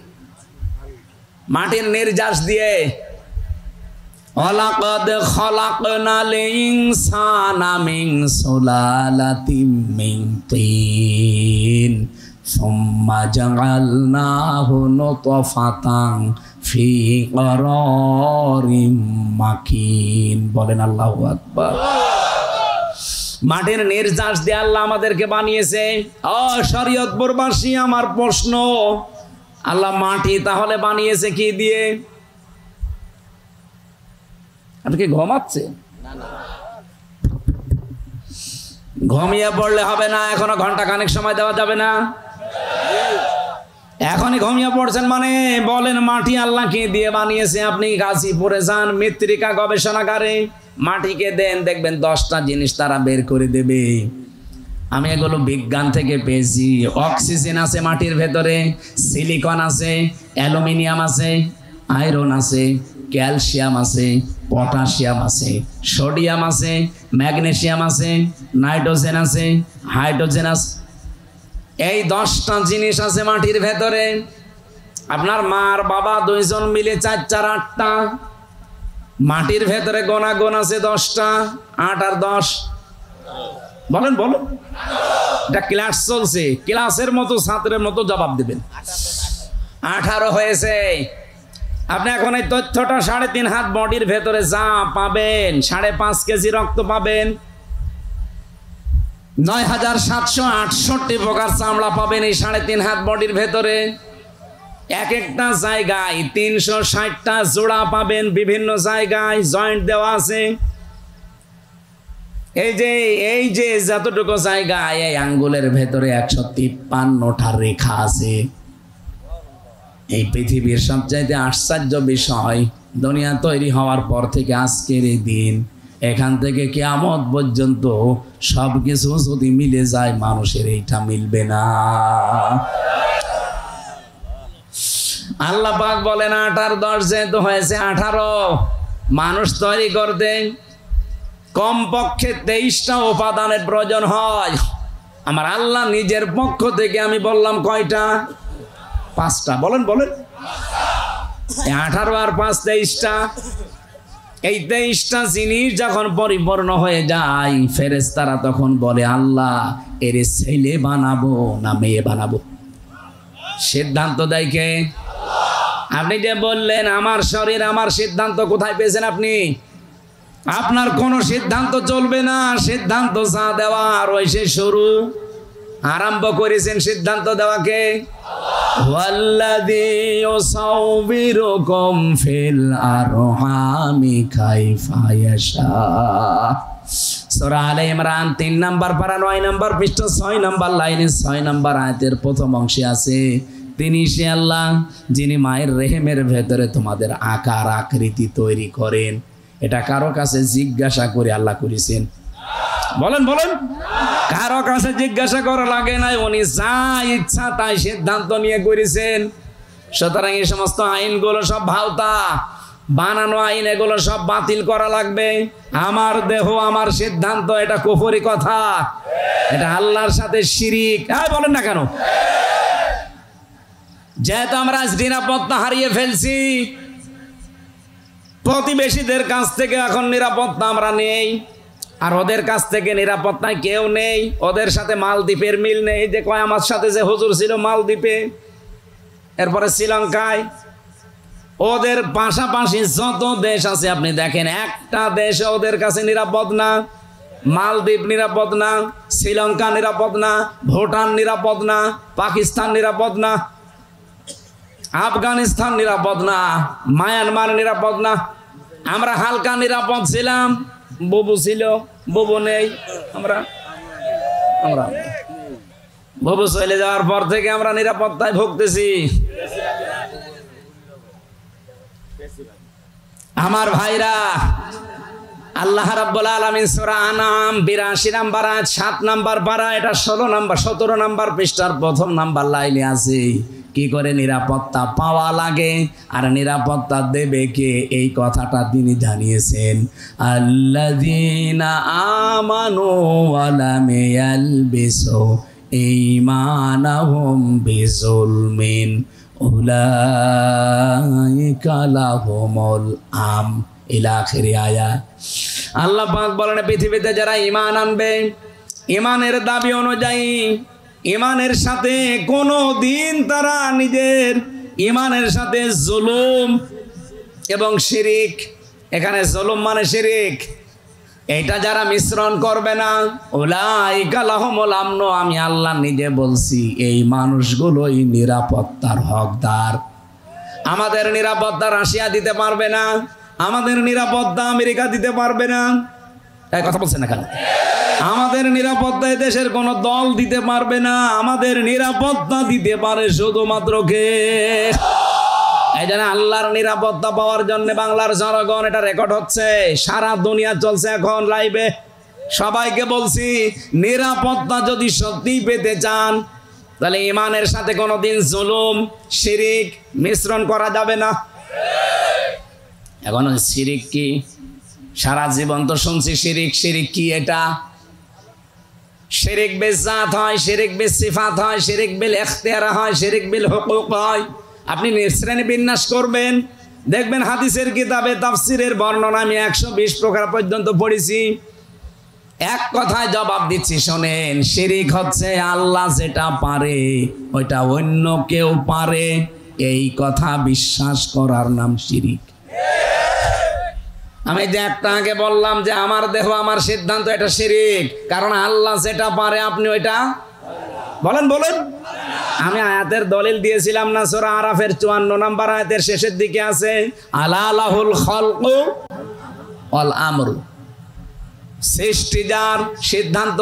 মাটির নির্যাস দিয়ে। ওয়ালাকাদ খালাকনাল ইনসানা মিন সুলালাতিন মিন তিন সুম্মা জাআলনাহু নুতফাতান ফি করারিম মাকিন। বলেন আল্লাহু আকবার। মাটির নির্যাস দিয়ে আল্লাহ আমাদেরকে বানিয়েছে। শরীয়তপুরবাসী, আমার প্রশ্ন, আল্লাহ মাটি তাহলে বানিয়েছে কি দিয়ে? আপনি কি ঘুমাচ্ছেন? ঘুমিয়ে পড়লে হবে না, এখনো ঘন্টা খানেক সময় দেওয়া যাবে না। এখনই ঘুমিয়ে পড়ছেন মানে বলেন মাটি আল্লাহ কি দিয়ে বানিয়েছে? আপনি গাজীপুরে যান, মৃত্তিকা গবেষণাগারে, মাটিকে দেন, দেখবেন 10টা জিনিস তারা বের করে দেবে। আমি এগুলো বিজ্ঞান থেকে পেয়েছি। অক্সিজেন আছে মাটির ভেতরে, সিলিকন আছে, অ্যালুমিনিয়াম আছে, আয়রন আছে, ক্যালসিয়াম আছে, পটাশিয়াম আছে, সোডিয়াম আছে, ম্যাগনেসিয়াম আছে, নাইট্রোজেন আছে, হাইড্রোজেন আছে। এই 10টা জিনিস আছে মাটির ভেতরে। আপনার মা আর বাবা দুইজন মিলে 4, 4, 8টা। মাটির ভেতরে গোনা আছে 10টা। 8 আর 10 বলেন, বলুন। এটা ক্লাস চলছে, ক্লাসের মতো ছাত্রের মতো জবাব দেবেন। 18 হয়েছে। আপনি এখন এই তথ্যটা 3.5 হাত বডির ভেতরে যা পাবেন, 5.5 কেজি রক্ত পাবেন, 9768 প্রকার চামড়া পাবেন এই 3.5 হাত বডির ভেতরে। এক একটা জায়গায় 360টা জোড়া পাবেন, বিভিন্ন জায়গায় জয়েন্ট দেওয়া আছে। এই যে যতটুকু জায়গায় এই আঙ্গুলের ভেতরে 153টা রেখা আছে। এই পৃথিবীর সবচাইতে আশ্চর্য বিষয়, দুনিয়া তৈরি হওয়ার পর থেকে আজকের এই দিন, এখান থেকে কিয়ামত পর্যন্ত সবকিছু যদি মিলে যায়, মানুষের এইটা মিলবে না। আল্লাহ পাক বলেন 8 আর 10 যেহেতু হয়েছে 18, মানুষ তৈরি করতে কমপক্ষে 23টা উপাদানের প্রয়োজন হয়। আমার আল্লাহ নিজের পক্ষ থেকে আমি বললাম কয়টা? 5টা। বলেন 18 আর 5 23টা। এই 23টা জিনিস যখন পরিপূর্ণ হয়ে যায়, ফেরেশতারা তখন বলে, আল্লাহ এর ছেলে বানাবো না মেয়ে বানাবো? সিদ্ধান্ত দেয় কে? আপনি যে বললেন আমার শরীর আমার সিদ্ধান্ত, কোথায় পেয়েছেন আপনি? আপনার কোনো সিদ্ধান্ত চলবে না, সিদ্ধান্ত যা দেওয়া আর ওই সে শুরু আরম্ভ করেছেন সিদ্ধান্ত দেওয়াকে। ওয়াল্লাযী ইউসাউবিরুকুম ফিল আরহামি কাইফা ইয়াশা। সূরা আলে ইমরান 3 নম্বর পারা 9 নম্বর পৃষ্ঠা 6 নম্বর লাইনে 6 নম্বর আয়াতের প্রথম অংশে আছে, তিনি সে আল্লাহ যিনি মায়ের রেহেমের ভেতরে তোমাদের আকার আকৃতি তৈরি করেন। এটা কারো কাছে জিজ্ঞাসা করে আল্লাহ করেছেন? বলেন কারো কাছে জিজ্ঞাসা করা লাগে নাই, উনি যা ইচ্ছা তাই সিদ্ধান্ত নিয়ে করেছেন। সুতরাং এই সমস্ত আইনগুলো সব ভাওতা, বানানো আইন, এগুলো সব বাতিল করা লাগবে। আমার দেহ আমার সিদ্ধান্ত, এটা কুফরি কথা, এটা আল্লাহর সাথে শিরিক। বলেন না কেন? যেহেতু আমরা আজ নিরাপত্তা হারিয়ে ফেলছি, প্রতিবেশীদের কাছ থেকে এখন নিরাপত্তা আমরা নেই, আর ওদের কাছ থেকে নিরাপত্তায় কেউ নেই। ওদের সাথে মালদ্বীপের মিল নেই। যে কয় আমার সাথে যে হুজুর ছিল মালদ্বীপে, এরপরে শ্রীলঙ্কায়, ওদের পাশাপাশি যত দেশ আছে আপনি দেখেন, একটা দেশ ওদের কাছে নিরাপদ না। মালদ্বীপ নিরাপদ না, শ্রীলঙ্কা নিরাপদ না, ভুটান নিরাপদ না, পাকিস্তান নিরাপদ না, আফগানিস্তান নিরাপদ না, মায়ানমার নিরাপদ না। আমরা হালকা নিরাপদ ছিলাম, বুবু ছিল, বুবু নেই। আমরা বুবু চলে যাওয়ার পর থেকে আমরা নিরাপত্তায় ভুগতেছি। আমার ভাইরা, আল্লাহ রাব্বুল আলামিন সূরা আনাম 82 নম্বর আয়াত 7 নম্বর পারা, এটা 17 নম্বর পৃষ্ঠার প্রথম নম্বর লাইনে আছে কি করে নিরাপত্তা পাওয়া লাগে আর নিরাপত্তা দেবে কে, এই কথাটা তিনি জানিয়েছেন। আল্লাযীনা আমানু ওয়া লাম ইয়ালবিসু ঈমানাহুম বিযুলমিন উলাইকা লাহুমুল আম ইলা আখিরি আয়াত। আল্লাহ পাক বলেন, পৃথিবীতে যারা ঈমান আনবে, ঈমানের দাবি অনুযায়ী ঈমানের সাথে কোনো দিন তারা নিজের ঈমানের সাথে জুলুম এবং শিরিক, এখানে জুলুম মানে শিরিক, এটা যারা মিশ্রণ করবে না, উলাইকা লাহুমুল আমন, আমি আল্লাহ নিজে বলছি এই মানুষগুলোই নিরাপত্তার হকদার। আমাদের নিরাপত্তা রাশিয়া দিতে পারবে না, আমাদের নিরাপত্তা আমেরিকা দিতে পারবে না। এই কথা বলছেন না কেন? আমাদের নিরাপত্তা দেশের কোন দল দিতে পারবে না, আমাদের নিরাপত্তা দিতে পারে শুধুমাত্র কে? এই জন্য আল্লাহর নিরাপত্তা পাওয়ার জন্য বাংলার জনগণ, এটা রেকর্ড হচ্ছে, সারা দুনিয়া চলছে এখন লাইভে, সবাইকে বলছি নিরাপত্তা যদি সত্যি পেতে চান তাহলে ঈমানের সাথে কোনোদিন জুলুম শিরিক মিশ্রণ করা যাবে না। এখন শিরিক কি? সারা জীবন তো শুনছি শিরিক। শিরিক কি? এটা শিরিক বিল জাত হয়, শিরিক বিল সিফাত হয়, শিরিক বিল ইখতিয়ার হয়, শিরিক বিল হুকুক হয়। আপনি শ্রেণী বিন্যাস করবেন, দেখবেন হাদিসের কিতাবে তাফসিরের বর্ণনা আমি 120 প্রকার পর্যন্ত পড়েছি। এক কথায় জবাব দিচ্ছি, শোনেন, শিরিক হচ্ছে আল্লাহ যেটা পারে ওইটা অন্য কেউ পারে, এই কথা বিশ্বাস করার নাম শিরিক। আমি যে একটা আগে বললাম যে আমার দেহ আমার সিদ্ধান্ত, এটা শিরিক, কারণ আল্লাহ যেটা পারে আপনি ওইটা বলেন। আমি আয়াতের দলিল দিয়েছিলাম না, সূরা আরাফের 54 নম্বর আয়াতের শেষের দিকে আছে আলা লাহুল খালকু ওয়াল আমরু, সৃষ্টি যার, সিদ্ধান্ত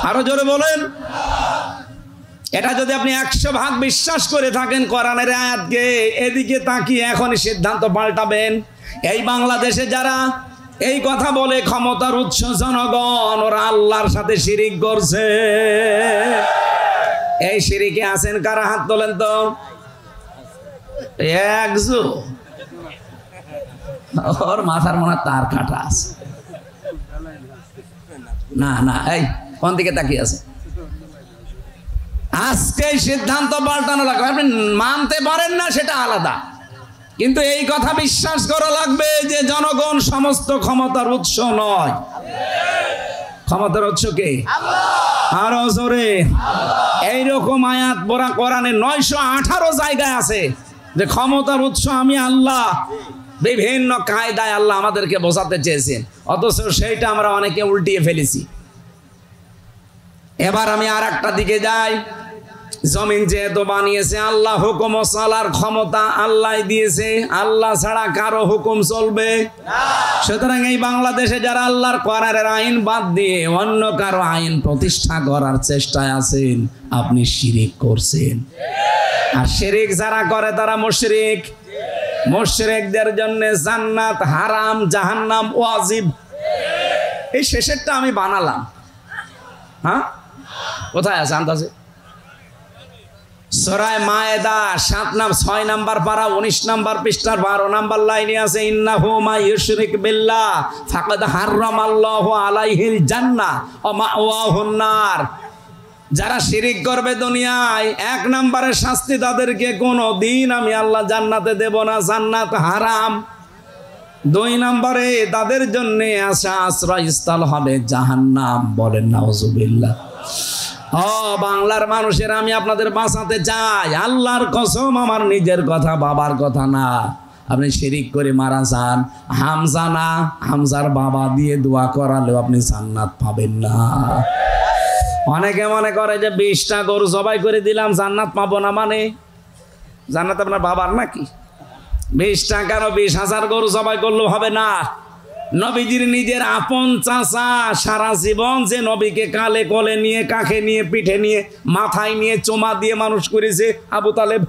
আরো জোরে বলেন। এটা যদি আপনি 100 ভাগ বিশ্বাস করে থাকেন কোরআনের আয়াতকে, এদিকে তাকিয়ে এখনই সিদ্ধান্ত পাল্টাবেন। এই বাংলাদেশে যারা এই কথা বলে ক্ষমতার উৎস জনগণ, ওরা আল্লাহর সাথে শিরিক করছে। এই শিরিকে আছেন কারা? হাত তোলেন তো। একজু ওর মাথার মনে তার কাটা আছে। না এই কোন দিকে তাকিয়ে আছে? আজকে সিদ্ধান্ত পাল্টানো লাগবে। আপনি মানতে পারেন না সেটা আলাদা, কিন্তু এই কথা বিশ্বাস করা লাগবে যে জনগণ সমস্ত ক্ষমতার উৎস নয়। ক্ষমতার উৎস কে? আরো জোরে। এইরকম আয়াত পড়া কোরআনে 918 জায়গায় আছে যে ক্ষমতার উৎস আমি আল্লাহ। বিভিন্ন কায়দায় আল্লাহ আমাদেরকে বোঝাতে চেয়েছেন, অথচ সেইটা আমরা অনেকে উল্টিয়ে ফেলেছি। এবার আমি আর একটা দিকে যাই। জমিন যেহেতু বানিয়েছে আল্লাহ, হুকুম চলার ক্ষমতা আল্লাহ দিয়েছে, আল্লাহ ছাড়া কারো হুকুম চলবে না। সুতরাং এই বাংলাদেশে যারা আল্লাহর কোরআনের আইন বাদ দিয়ে অন্য কারো আইন প্রতিষ্ঠা করার চেষ্টায় আছেন, আপনি শিরিক করছেন। আর শিরিক যারা করে তারা মুশরিক। মুশরিকদের জন্য জান্নাত হারাম, জাহান্নাম ওয়াজিব। এই শেষেরটা আমি বানালাম। হ্যাঁ, কোথায় আছে আন্দাজে? সূরা মায়েদা 6 নাম্বার পারা 19 নাম্বার পৃষ্ঠার 12 নাম্বার লাইনে আছে ইন্নাহু মা ইউশরিক বিল্লাহ ফাকাদ হারামাল্লাহু আলাইহিল জান্নাহ ওয়া মাওয়াহুন নার। যারা শিরিক করবে দুনিয়ায়, 1 নম্বরের শাস্তি তাদেরকে কোনোদিন আমি আল্লাহ জান্নাতে দেব না, জান্নাত হারাম। 2 নম্বরে তাদের জন্য আশ্রয়স্থল হবে জাহান্নাম। বলেন নাউজুবিল্লাহ। বাংলার মানুষের আমি আপনাদের বাঁচাতে চাই, আল্লাহর কসম, আমার নিজের কথা, বাবার কথা না। আপনি শিরিক করে মারা যান, হামজা না, হামজার বাবা দিয়ে দোয়া করালেও আপনি জান্নাত পাবেন না। অনেকে মনে করে যে 20টা গরু জবাই করে দিলাম জান্নাত পাবো না, মানে জান্নাত আপনার বাবার নাকি? 20টা কেন, 20,000 গরু জবাই করলেও হবে না। নবীজির নিজের আপন চাচা সারা জীবন যে নবীকে কালে কোলে নিয়ে, কাঁখে নিয়ে, পিঠে নিয়ে, মাথায় নিয়ে চুমা দিয়ে মানুষ করেছে, আবু তালেব।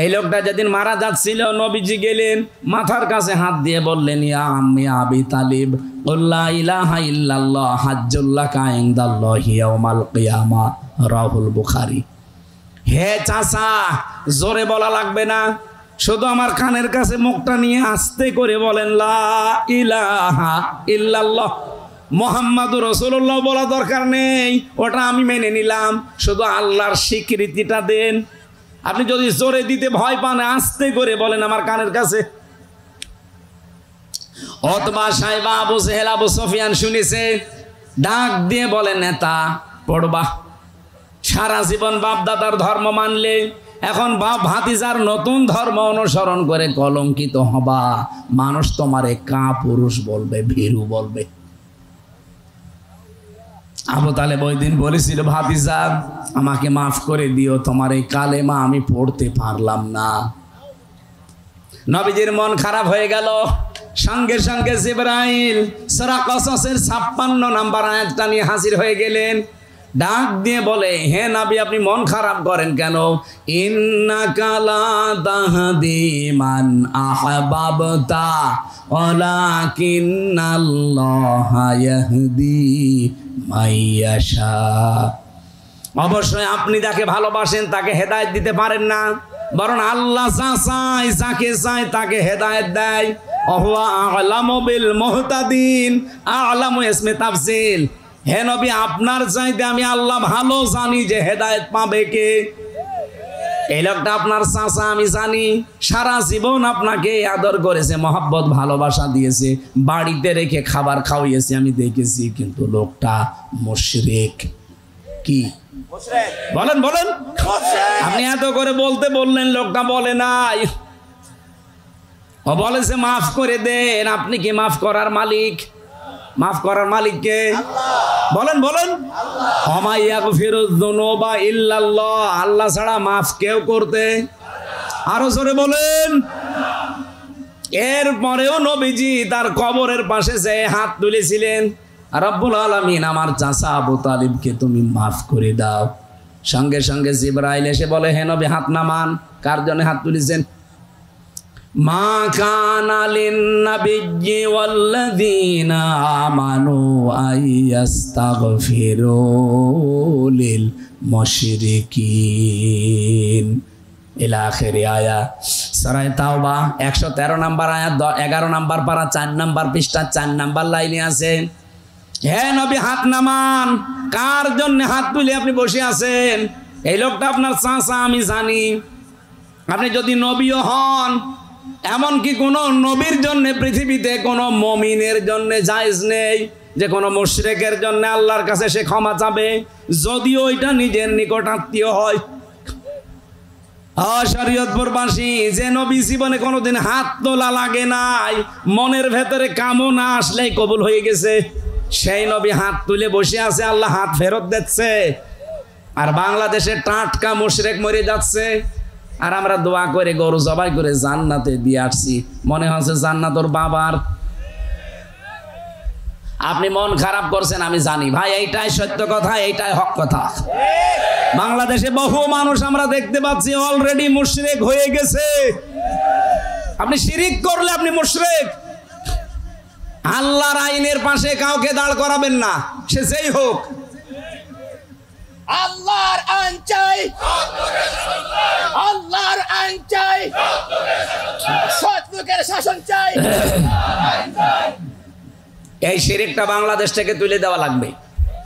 এই লোকটা যেদিন মারা যাচ্ছিল, নবীজি গেলেন, মাথার কাছে হাত দিয়ে বললেন, ইয়া আম্মি আবি তালিব লা ইলাহা ইল্লাল্লাহ হাজ্জুল্লাকা ইনদাল্লাহি ইয়াউমাল কিয়ামা, রাহুল বুখারী। হে চাচা, জোরে বলা লাগবে না, শুধু আমার কানের কাছে মুখটা নিয়ে আস্তে করে বলেন লা ইলাহা ইল্লাল্লাহ মুহাম্মাদুর রাসূলুল্লাহ বলা দরকার নেই, ওটা আমি মেনে নিলাম, শুধু আল্লাহর স্বীকৃতিটা দেন। আপনি যদি জোরে দিতে ভয় পান, আস্তে করে বলেন আমার কানের কাছে। অতবা সাহেবা আবু জেহেল আবু সুফিয়ান শুনেছে, ডাক দিয়ে বলে নেতা পড়বা। সারা জীবন বাপ দাদার ধর্ম মানলে, এখন বাপ ভাতিজার নতুন ধর্ম অনুসরণ করে কলঙ্কিত হবা। মানুষ তোমারে কাপুরুষ বলবে, ভীরু বলবে। আবু তালেব ওই দিন বলেছিল, ভাতিজা আমাকে মাফ করে দিও, তোমার এই কালেমা আমি পড়তে পারলাম না। নবীজির মন খারাপ হয়ে গেল। সঙ্গে সঙ্গে জিবরাইল সূরা কসসের 56 নাম্বার আয়াতটা নিয়ে হাজির হয়ে গেলেন। ডাক দিয়ে বলে, হে নবী, আপনি মন খারাপ করেন কেন? ইন্নাকা লা তাহদি মান আহবাবতা ওয়ালাকিন্নাল্লাহা ইয়াহদি মাইয়াশা। অবশ্যই আপনি যাকে ভালোবাসেন তাকে হেদায়েত দিতে পারেন না, বরং আল্লাহ যা চায়, যাকে চায় তাকে হেদায়েত দেয়। ওয়া আ'লামু বিল মুহতাদিন, আ'লামু ইসমে তাফসিল। হে নবী, আপনার চাইতে আমি আল্লাহ ভালো জানি যে হেদায়েত পাবে কে। এই লোকটা আপনার চাচা, আমি জানি, সারা জীবন আপনাকে আদর করেছে, মহব্বত ভালোবাসা দিয়েছে, বাড়িতে রেখে খাবার খাওয়িয়েছে, আমি দেখেছি, কিন্তু লোকটা মুশরিক। কি বলেন বলেন, আপনি এত করে বলতে বললেন, লোকটা বলে নাই, ও বলেছে মাফ করে দেন। আপনি কি মাফ করার মালিক? মাফ করার মালিক কে? বলেন বলেন। আল্লাহ ছাড়া মাফ কেউ করতে, আরো জোরে বলেন। এরপরেও নবীজি তার কবরের পাশে যে হাত তুলেছিলেন, রব্বুল আলামিন আমার চাচা আবু তালিবকে তুমি মাফ করে দাও। সঙ্গে সঙ্গে জিবরাইল এসে বলে, হে নবী হাত নামান। কার জন্য হাত তুলেছেন? মা কানা লিন-নাবিয়্যি ওয়াল্লাযীনা আমানু আইয়াস্তাগফিরু লিল মুশরিকিন ইলা আখির আয়াত। সূরা তাওবা 113 নম্বর আয়াত, 11 নম্বর পারা, 4 নম্বর পৃষ্ঠা, 4 নম্বর লাইনে আছে, হে নবী হাত নামান। কার জন্য হাত তুলে আপনি বসে আছেন? এই লোকটা আপনার চাচা, আমি জানি। আপনি যদি নবীও হন, এমনকি কোন নবীর জন্য পৃথিবীতে কোন মুমিনের জন্য জায়েজ নেই যে কোন মুশরিকের জন্য আল্লাহর কাছে সে ক্ষমা চাবে, যদিও এটা নিজের নিকট আত্মীয় হয়। শরীয়তপুরবাসী, যে নবী জীবনে কোনোদিন হাত তোলা লাগে নাই, মনের ভেতরে কামনা আসলেই কবুল হয়ে গেছে, সেই নবী হাত তুলে বসে আছে, আল্লাহ হাত ফেরত দিচ্ছে। আর বাংলাদেশে টাটকা মুশরিক মরে যাচ্ছে, আর আমরা দোয়া করে গরু জবাই করে জান্নাতে দিয়ে আসছি। মনে হচ্ছে জান্নাত ওর বাবার। আপনি মন খারাপ করছেন আমি জানি ভাই, এইটাই সত্য কথা, এইটাই হক কথা। বাংলাদেশে বহু মানুষ আমরা দেখতে পাচ্ছি অলরেডি মুশরিক হয়ে গেছে। আপনি শিরিক করলে আপনি মুশরিক। আল্লাহর আইনের পাশে কাউকে দাঁড় করাবেন না, সে যেই হোক।
আল্লাহর আইন চাই, আল্লাহর আইন চাই, সৎ লোকের শাসন চাই।
এই শিরিকটা বাংলাদেশ থেকে তুলে দেওয়া লাগবে।